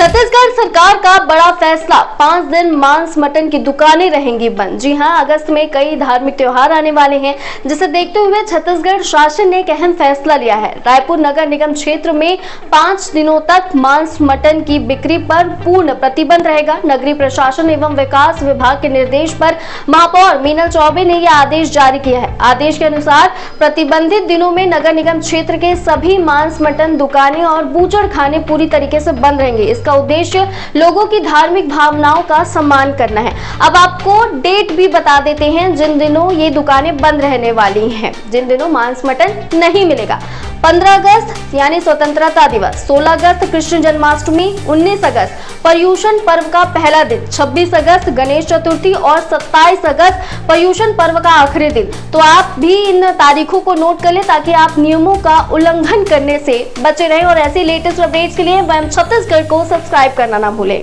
छत्तीसगढ़ सरकार का बड़ा फैसला, 5 दिन मांस मटन की दुकानें रहेंगी बंद। जी हां, अगस्त में कई धार्मिक त्योहार आने वाले हैं, जिसे देखते हुए छत्तीसगढ़ शासन ने एक अहम फैसला लिया है। रायपुर नगर निगम क्षेत्र में 5 दिनों तक मांस मटन की बिक्री पर पूर्ण प्रतिबंध रहेगा। नगरीय प्रशासन एवं विकास विभाग के निर्देश पर महापौर मीनल चौबे ने यह आदेश जारी किया है। आदेश के अनुसार प्रतिबंधित दिनों में नगर निगम क्षेत्र के सभी मांस मटन दुकानें और बूचड़ खाने पूरी तरीके से बंद रहेंगे। इसका उद्देश्य लोगों की धार्मिक भावनाओं का सम्मान करना है। अब आपको डेट भी बता देते हैं जिन दिनों ये दुकानें बंद रहने वाली हैं, जिन दिनों मांस मटन नहीं मिलेगा। 15 अगस्त यानी स्वतंत्रता दिवस, 16 अगस्त कृष्ण जन्माष्टमी, 19 अगस्त पर्युषण पर्व का पहला दिन, 26 अगस्त गणेश चतुर्थी और 27 अगस्त पर्युषण पर्व का आखिरी दिन। तो आप भी इन तारीखों को नोट कर लें ताकि आप नियमों का उल्लंघन करने से बचे रहें। और ऐसे लेटेस्ट अपडेट्स के लिए वयम छत्तीसगढ़ को सब्सक्राइब करना ना भूलें।